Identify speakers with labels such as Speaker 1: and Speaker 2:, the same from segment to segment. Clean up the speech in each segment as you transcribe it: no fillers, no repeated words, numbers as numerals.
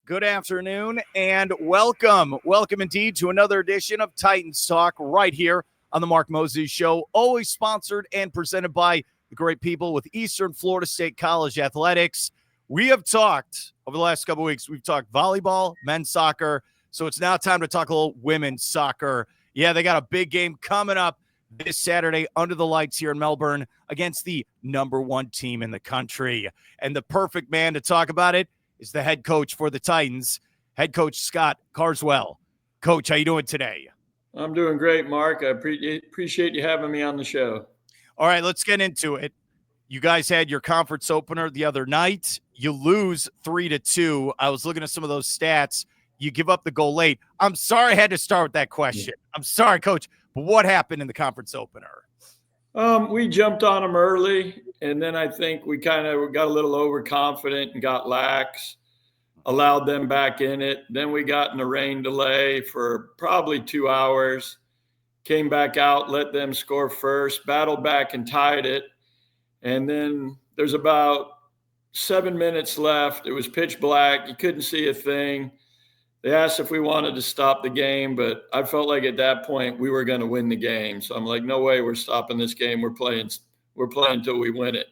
Speaker 1: Good afternoon and welcome. Welcome indeed to another edition of Titans Talk right here on the Mark Moses Show, always sponsored and presented by the great people with Eastern Florida State College Athletics. We have talked over the last couple of weeks. We've talked volleyball, men's soccer. So it's now time to talk a little women's soccer. Yeah, they got a big game coming up this Saturday under the lights here in Melbourne against the number one team in the country. And the perfect man to talk about it is the head coach for the Titans, head coach Scott Carswell. Coach, how you doing today?
Speaker 2: I'm doing great, Mark. I appreciate you having me on the show.
Speaker 1: All right, let's get into it. You guys had your conference opener the other night. You lose 3-2. I was looking at some of those stats. You give up the goal late. I'm sorry I had to start with that question. I'm sorry, Coach, but what happened in the conference opener?
Speaker 2: We jumped on them early, and then I think we kind of got a little overconfident and got lax, allowed them back in it. Then we got in a rain delay for probably 2 hours, came back out, let them score first, battled back and tied it. And then there's about 7 minutes left. It was pitch black. You couldn't see a thing. They asked if we wanted to stop the game, but I felt like at that point we were going to win the game. So I'm like, no way we're stopping this game. We're playing until we win it.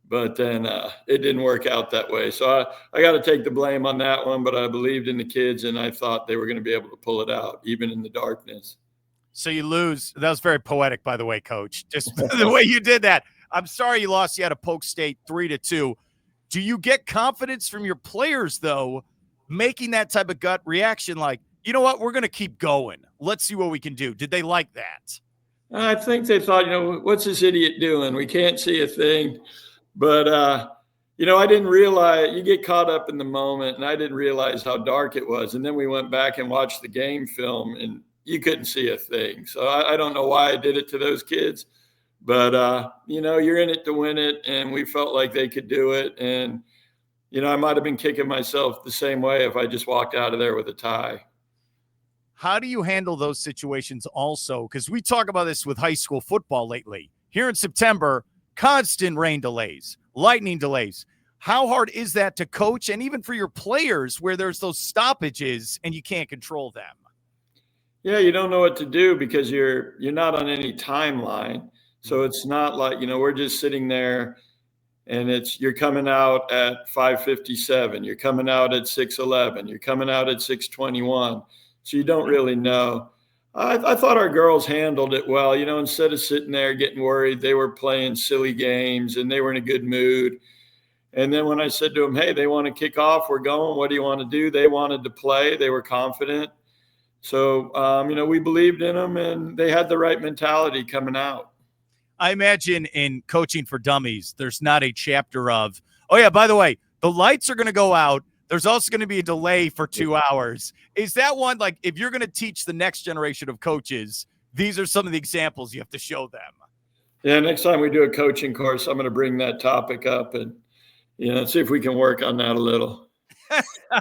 Speaker 2: But then it didn't work out that way. So I got to take the blame on that one, but I believed in the kids and I thought they were going to be able to pull it out, even in the darkness.
Speaker 1: So you lose. That was very poetic, by the way, Coach. Just the way you did that. I'm sorry you lost. You had a Polk State 3-2. Do you get confidence from your players, though, making that type of gut reaction like, you know what, we're going to keep going. Let's see what we can do. Did they like that?
Speaker 2: I think they thought, what's this idiot doing? We can't see a thing. But, I didn't realize, you get caught up in the moment, and I didn't realize how dark it was. And then we went back and watched the game film, and you couldn't see a thing. So I don't know why I did it to those kids. But, you're in it to win it, and we felt like they could do it. And, I might have been kicking myself the same way if I just walked out of there with a tie.
Speaker 1: How do you handle those situations also? Because we talk about this with high school football lately. Here in September, constant rain delays, lightning delays. How hard is that to coach and even for your players where there's those stoppages and you can't control them?
Speaker 2: Yeah, you don't know what to do because you're not on any timeline. So it's not like, we're just sitting there and you're coming out at 5:57, you're coming out at 6:11, you're coming out at 6:21. So you don't really know. I thought our girls handled it well. Instead of sitting there getting worried, they were playing silly games and they were in a good mood. And then when I said to them, hey, they want to kick off, we're going, what do you want to do? They wanted to play. They were confident. So, we believed in them and they had the right mentality coming out.
Speaker 1: I imagine in Coaching for Dummies, there's not a chapter of, oh, yeah, by the way, the lights are going to go out. There's also going to be a delay for 2 hours. Is that one, like, if you're going to teach the next generation of coaches, these are some of the examples you have to show them?
Speaker 2: Yeah, next time we do a coaching course, I'm going to bring that topic up and, see if we can work on that a little.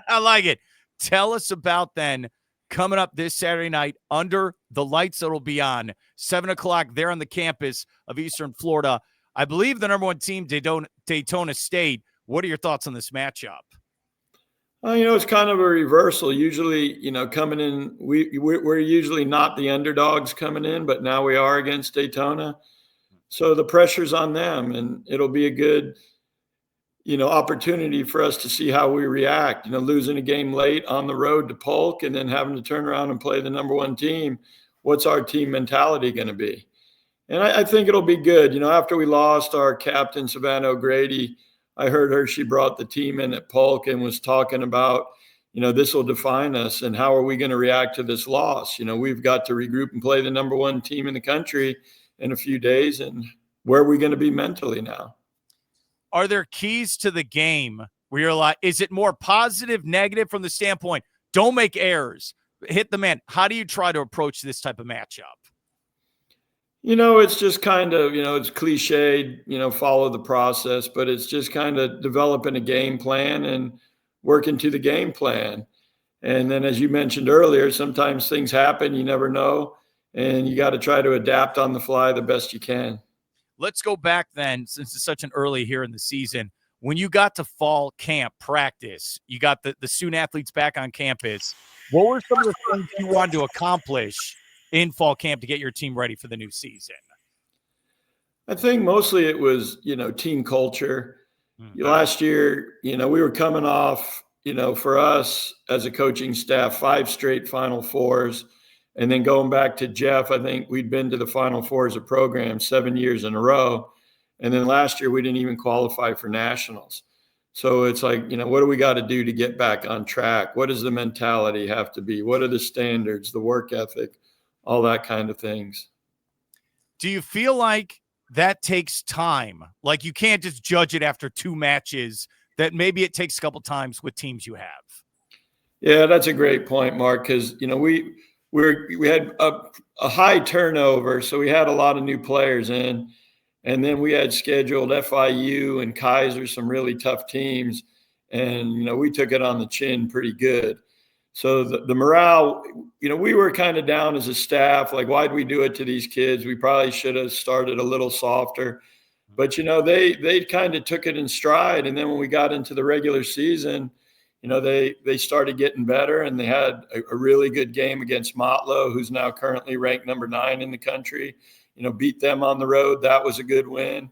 Speaker 1: I like it. Tell us about then coming up this Saturday night under the lights that will be on 7:00 there on the campus of Eastern Florida. I believe the number one team, Daytona State. What are your thoughts on this matchup?
Speaker 2: It's kind of a reversal. Usually, coming in, we're usually not the underdogs coming in, but now we are against Daytona. So the pressure's on them, and it'll be a good, opportunity for us to see how we react. Losing a game late on the road to Polk and then having to turn around and play the number one team. What's our team mentality going to be? And I think it'll be good. After we lost our captain, Savannah O'Grady, I heard she brought the team in at Polk and was talking about, this will define us and how are we going to react to this loss? We've got to regroup and play the number one team in the country in a few days. And where are we going to be mentally now?
Speaker 1: Are there keys to the game where you're like, is it more positive, negative from the standpoint, don't make errors, hit the man? How do you try to approach this type of matchup?
Speaker 2: It's just kind of, it's cliched, follow the process, but it's just kind of developing a game plan and working to the game plan. And then, as you mentioned earlier, sometimes things happen, you never know, and you got to try to adapt on the fly the best you can.
Speaker 1: Let's go back then, since it's such an early here in the season. when you got to fall camp practice, you got the student athletes back on campus. What were some of the things you wanted to accomplish in fall camp to get your team ready for the new season?
Speaker 2: I think mostly it was, team culture. Last year, we were coming off, for us as a coaching staff, 5 straight Final Fours. And then going back to Jeff, I think we'd been to the Final Four as a program 7 years in a row. And then last year, we didn't even qualify for nationals. So it's like, what do we got to do to get back on track? What does the mentality have to be? What are the standards, the work ethic, all that kind of things?
Speaker 1: Do you feel like that takes time? Like you can't just judge it after 2 matches, that maybe it takes a couple times with teams you have?
Speaker 2: Yeah, that's a great point, Mark, because, we had a high turnover, so we had a lot of new players in. And then we had scheduled FIU and Kaiser, some really tough teams. And, we took it on the chin pretty good. So the morale, we were kind of down as a staff. Like, why'd we do it to these kids? We probably should have started a little softer. But, they kind of took it in stride. And then when we got into the regular season, they started getting better. And they had a really good game against Motlow, who's now currently ranked number 9 in the country. Beat them on the road. That was a good win.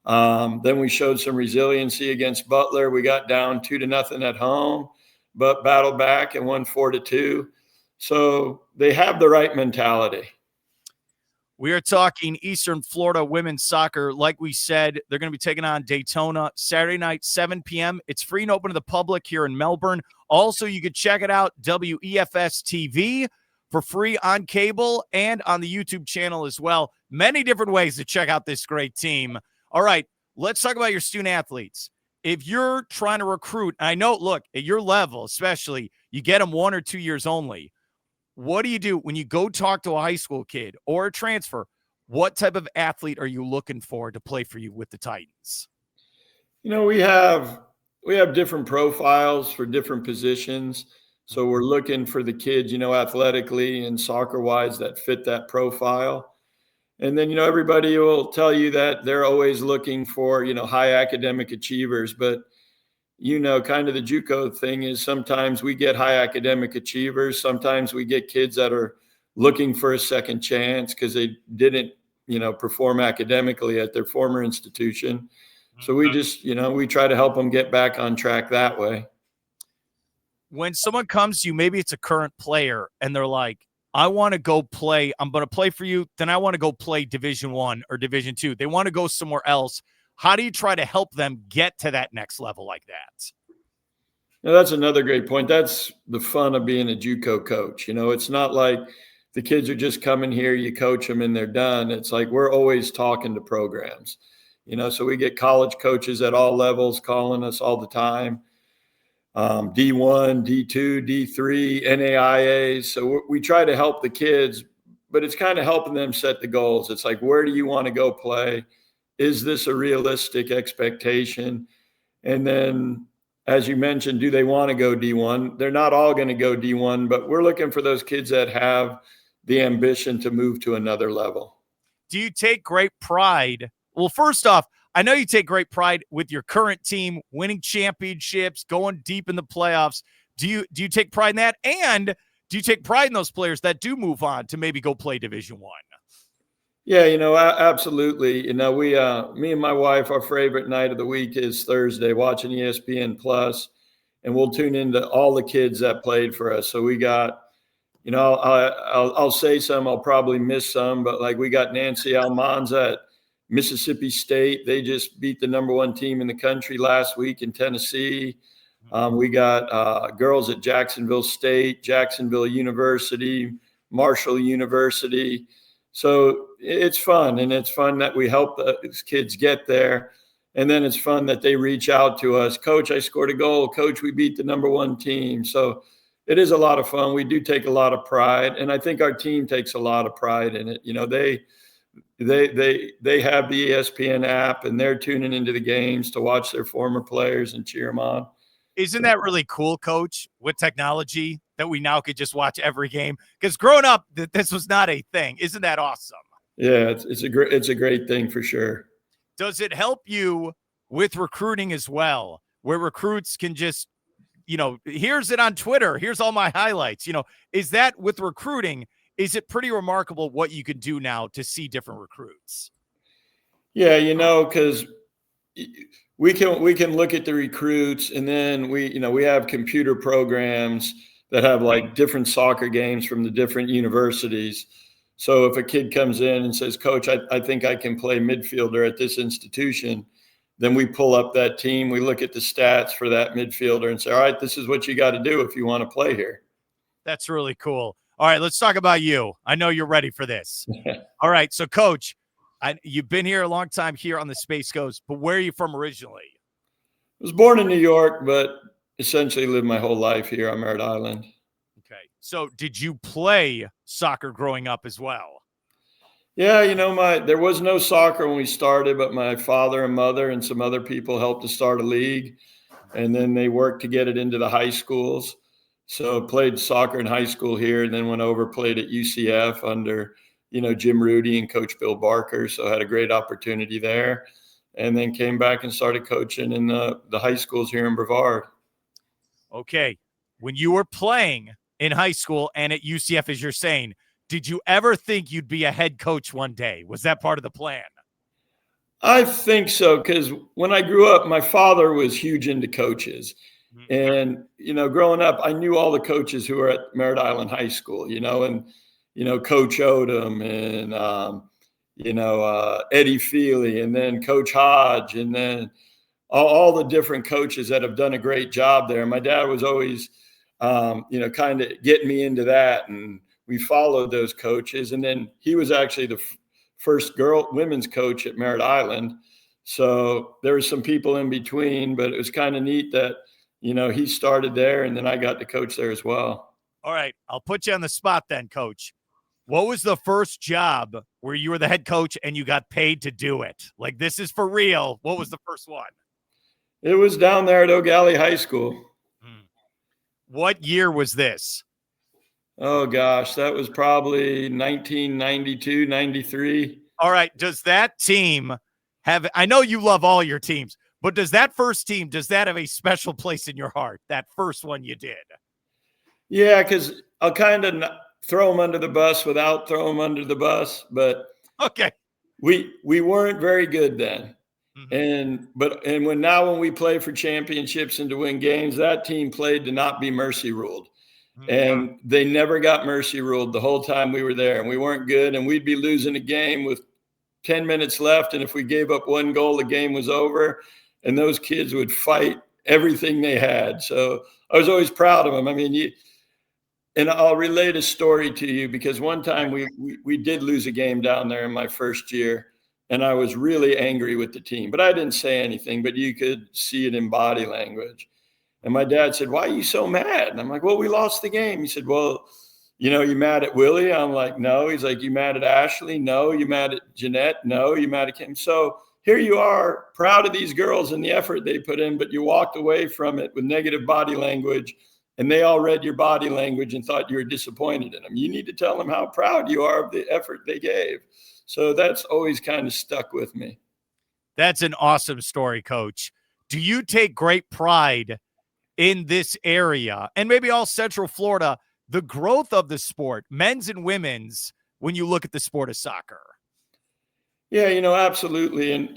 Speaker 2: Then we showed some resiliency against Butler. We got down 2-0 at home, but battled back and won 4-2. So they have the right mentality.
Speaker 1: We are talking Eastern Florida women's soccer. Like we said, they're going to be taking on Daytona Saturday night, 7 p.m. It's free and open to the public here in Melbourne. Also, you could check it out, WEFS TV, for free on cable and on the YouTube channel as well. Many different ways to check out this great team. All right, let's talk about your student athletes. If you're trying to recruit, I know, look, at your level especially, you get them 1 or 2 years only. What do you do when you go talk to a high school kid or a transfer? What type of athlete are you looking for to play for you with the Titans?
Speaker 2: We have different profiles for different positions. So we're looking for the kids, athletically and soccer-wise that fit that profile. And then, everybody will tell you that they're always looking for, high academic achievers. But, kind of the JUCO thing is sometimes we get high academic achievers. Sometimes we get kids that are looking for a second chance because they didn't, perform academically at their former institution. So we just, we try to help them get back on track that way.
Speaker 1: When someone comes to you, maybe it's a current player, and they're like, I want to go play. I'm going to play for you. Then I want to go play Division I or Division II. They want to go somewhere else. How do you try to help them get to that next level like that?
Speaker 2: Now, that's another great point. That's the fun of being a JUCO coach. It's not like the kids are just coming here, you coach them and they're done. It's like we're always talking to programs, so we get college coaches at all levels calling us all the time. D1, D2, D3, NAIAs. So we try to help the kids, but it's kind of helping them set the goals. It's like, where do you want to go play? Is this a realistic expectation? And then, as you mentioned, do they want to go D1? They're not all going to go D1, but we're looking for those kids that have the ambition to move to another level.
Speaker 1: Do you take great pride? Well, first off, I know you take great pride with your current team winning championships, going deep in the playoffs. Do you take pride in that? And do you take pride in those players that do move on to maybe go play Division I?
Speaker 2: Yeah, absolutely. Me and my wife, our favorite night of the week is Thursday, watching ESPN Plus, and we'll tune into all the kids that played for us. So we got, I'll say some, I'll probably miss some, but like we got Nancy Almanza at Mississippi State. They just beat the number 1 team in the country last week in Tennessee. We got girls at Jacksonville State, Jacksonville University, Marshall University. So it's fun, and it's fun that we help these kids get there. And then it's fun that they reach out to us. Coach, I scored a goal. Coach, we beat the number 1 team. So it is a lot of fun. We do take a lot of pride, and I think our team takes a lot of pride in it. They have the ESPN app, and they're tuning into the games to watch their former players and cheer them on.
Speaker 1: Isn't that really cool, Coach, with technology that we now could just watch every game? Because growing up, this was not a thing. Isn't that awesome?
Speaker 2: Yeah, it's a great thing for sure.
Speaker 1: Does it help you with recruiting as well, where recruits can just, here's it on Twitter. Here's all my highlights. Is that with recruiting, is it pretty remarkable what you can do now to see different recruits?
Speaker 2: Yeah, because we can look at the recruits, and then we have computer programs that have like different soccer games from the different universities. So if a kid comes in and says, Coach, I think I can play midfielder at this institution, then we pull up that team. We look at the stats for that midfielder and say, all right, this is what you got to do if you want to play here.
Speaker 1: That's really cool. All right, let's talk about you. I know you're ready for this. All right, so Coach, you've been here a long time here on the Space Coast, but where are you from originally?
Speaker 2: I was born in New York, but essentially lived my whole life here on Merritt Island.
Speaker 1: Okay, so did you play soccer growing up as well?
Speaker 2: Yeah, there was no soccer when we started, but my father and mother and some other people helped to start a league, and then they worked to get it into the high schools. So played soccer in high school here, and then went over, played at UCF under, Jim Rudy and Coach Bill Barker. So had a great opportunity there, and then came back and started coaching in the high schools here in Brevard.
Speaker 1: Okay, when you were playing in high school and at UCF, as you're saying, did you ever think you'd be a head coach one day? Was that part of the plan?
Speaker 2: I think so, because when I grew up, my father was huge into coaches. And, growing up, I knew all the coaches who were at Merritt Island High School, and, Coach Odom and, Eddie Feely, and then Coach Hodge, and then all the different coaches that have done a great job there. My dad was always, kind of getting me into that. And we followed those coaches. And then he was actually the first women's coach at Merritt Island. So there were some people in between, but it was kind of neat that, he started there, and then I got to coach there as well.
Speaker 1: All right. I'll put you on the spot then, Coach. What was the first job where you were the head coach and you got paid to do it? Like, this is for real. What was the first one?
Speaker 2: It was down there at Oak Alley High School.
Speaker 1: What year was this?
Speaker 2: Oh, gosh. That was probably 1992, 93.
Speaker 1: All right. Does that team have – I know you love all your teams, but does that first team, does that have a special place in your heart, that first one you did?
Speaker 2: Yeah, because I'll kind of throw them under the bus without throwing them under the bus. But
Speaker 1: okay,
Speaker 2: we weren't very good then. And when we play for championships and to win games, that team played to not be mercy ruled. And they never got mercy ruled the whole time we were there. And we weren't good, and we'd be losing a game with 10 minutes left. And if we gave up one goal, the game was over. And those kids would fight everything they had. So I was always proud of them. I mean, and I'll relate a story to you, because one time we did lose a game down there in my first year, and I was really angry with the team. But I didn't say anything, but you could see it in body language. And my dad said, "Why are you so mad?" And I'm like, "Well, we lost the game." He said, "Well, you mad at Willie?" I'm like, "No." He's like, "You mad at Ashley?" "No." "You mad at Jeanette?" "No." "You mad at Kim?" So here you are, proud of these girls and the effort they put in, but you walked away from it with negative body language, and they all read your body language and thought you were disappointed in them. You need to tell them how proud you are of the effort they gave. So that's always kind of stuck with me.
Speaker 1: That's an awesome story, Coach. Do you take great pride in this area and maybe all Central Florida, the growth of the sport, men's and women's, when you look at the sport of soccer?
Speaker 2: Yeah, absolutely. And,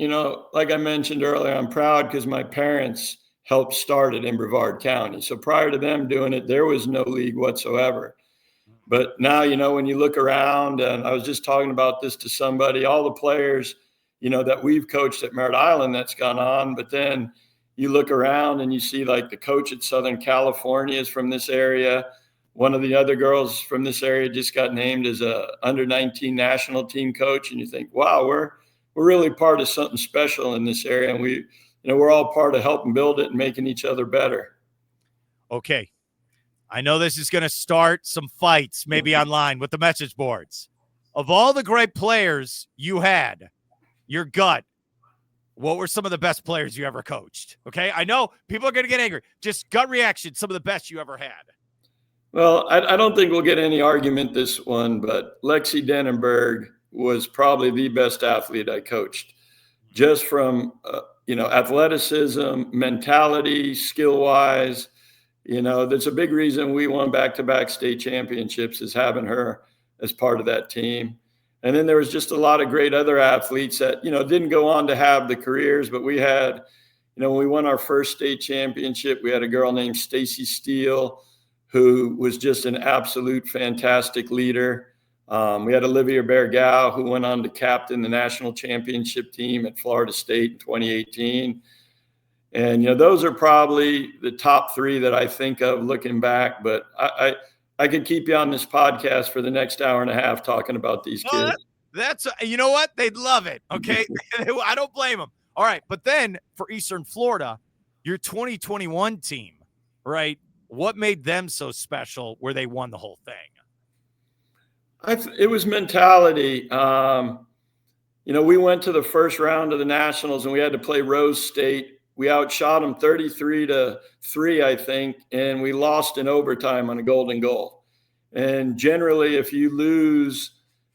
Speaker 2: like I mentioned earlier, I'm proud because my parents helped start it in Brevard County. So prior to them doing it, there was no league whatsoever. But now, when you look around, and I was just talking about this to somebody, all the players, that we've coached at Merritt Island that's gone on. But then you look around and you see like the coach at Southern California is from this area. One of the other girls from this area just got named as a under-19 national team coach. And you think, wow, we're really part of something special in this area. And we're all part of helping build it and making each other better.
Speaker 1: Okay. I know this is going to start some fights maybe online with the message boards. Of all the great players you had, your gut, what were some of the best players you ever coached? Okay. I know people are going to get angry. Just gut reaction, some of the best you ever had.
Speaker 2: Well, I don't think we'll get any argument this one, but Lexi Denenberg was probably the best athlete I coached, just from athleticism, mentality, skill-wise. That's a big reason we won back-to-back state championships, is having her as part of that team. And then there was just a lot of great other athletes that, didn't go on to have the careers, but we had, when we won our first state championship, we had a girl named Stacy Steele, who was just an absolute fantastic leader. We had Olivia Bergau, who went on to captain the national championship team at Florida State in 2018. And, those are probably the top three that I think of looking back. But I could keep you on this podcast for the next hour and a half talking about these kids.
Speaker 1: That's you know what? They'd love it. Okay. I don't blame them. All right. But then for Eastern Florida, your 2021 team, right? What made them so special where they won the whole thing?
Speaker 2: It was mentality. We went to the first round of the Nationals and we had to play Rose State. We outshot them 33-3, I think, and we lost in overtime on a golden goal. And generally, if you lose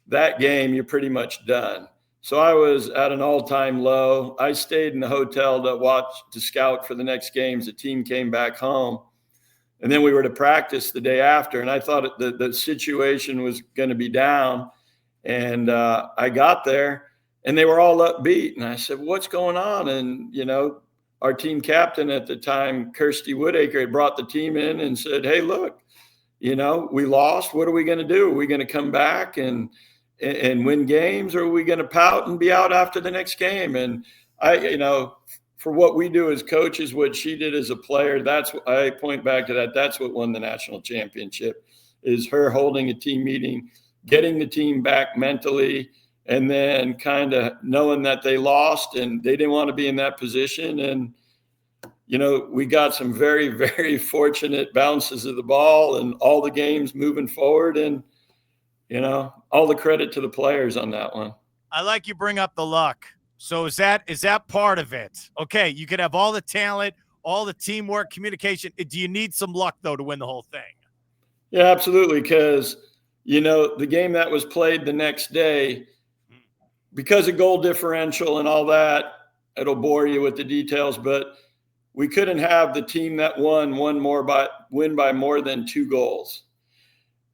Speaker 2: that game, you're pretty much done. So I was at an all-time low. I stayed in the hotel to scout for the next games. The team came back home, and then we were to practice the day after. And I thought the situation was going to be down. And I got there, and they were all upbeat. And I said, "What's going on?" And our team captain at the time, Kirsty Woodacre, had brought the team in and said, "Hey, look, we lost. What are we going to do? Are we going to come back and win games, or are we going to pout and be out after the next game?" And for what we do as coaches, what she did as a player, I point back to that. That's what won the national championship, is her holding a team meeting, getting the team back mentally, and then kind of knowing that they lost and they didn't want to be in that position. And, we got some very, very fortunate bounces of the ball and all the games moving forward. And, all the credit to the players on that one.
Speaker 1: I like you bring up the luck. So is that part of it? Okay, you could have all the talent, all the teamwork, communication. Do you need some luck, though, to win the whole thing?
Speaker 2: Yeah, absolutely. Because, the game that was played the next day, because of goal differential and all that, it'll bore you with the details, but we couldn't have the team that win by more than 2 goals.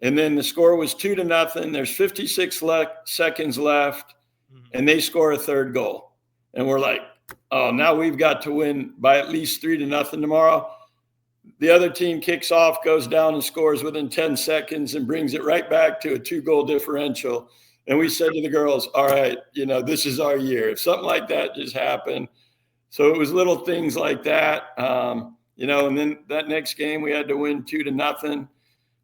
Speaker 2: And then the score was 2-0. There's 56 seconds left, and they score a third goal. And we're like, oh, now we've got to win by at least 3-0 tomorrow. The other team kicks off, goes down and scores within 10 seconds and brings it right back to a 2-goal differential. And we said to the girls, all right, this is our year. If something like that just happened. So it was little things like that. And then that next game we had to win 2-0.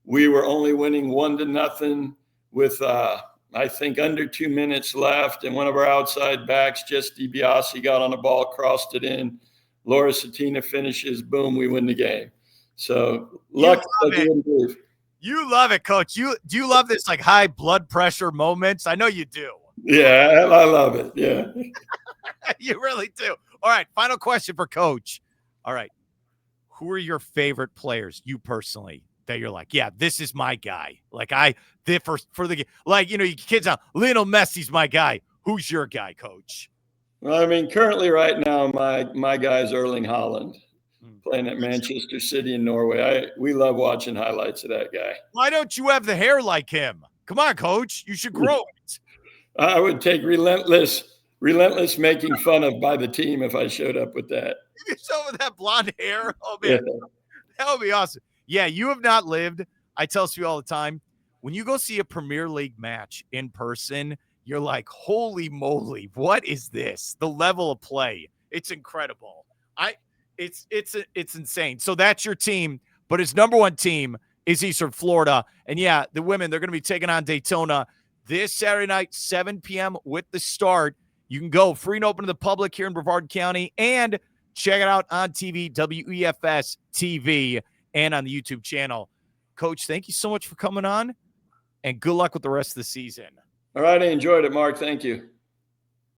Speaker 2: We were only winning 1-0 with, I think, under 2 minutes left. And one of our outside backs, Jess DiBiase, got on the ball, crossed it in. Laura Satina finishes, boom, we win the game. So luck.
Speaker 1: You love it, Coach. Do you love this like high blood pressure moments? I know you do.
Speaker 2: Yeah, I love it. Yeah.
Speaker 1: You really do. All right, final question for Coach. All right. Who are your favorite players, you personally, that you're like, yeah, this is my guy? Like for the like, you kids out, Lionel Messi's my guy. Who's your guy, Coach?
Speaker 2: Well, currently right now, my guy is Erling Haaland, playing at Manchester City in Norway. We love watching highlights of that guy.
Speaker 1: Why don't you have the hair like him? Come on, Coach. You should grow it. I
Speaker 2: would take relentless making fun of by the team if I showed up with that.
Speaker 1: You show with that blonde hair? Oh, man. Yeah. That would be awesome. Yeah, you have not lived. I tell you all the time, when you go see a Premier League match in person, you're like, holy moly, what is this? The level of play. It's incredible. It's insane. So that's your team, but his number one team is Eastern Florida. And yeah, the women, they're going to be taking on Daytona this Saturday night, 7 p.m. with the start. You can go free and open to the public here in Brevard County and check it out on TV, WEFS TV, and on the YouTube channel. Coach, thank you so much for coming on, and good luck with the rest of the season.
Speaker 2: All right, I enjoyed it, Mark. Thank you.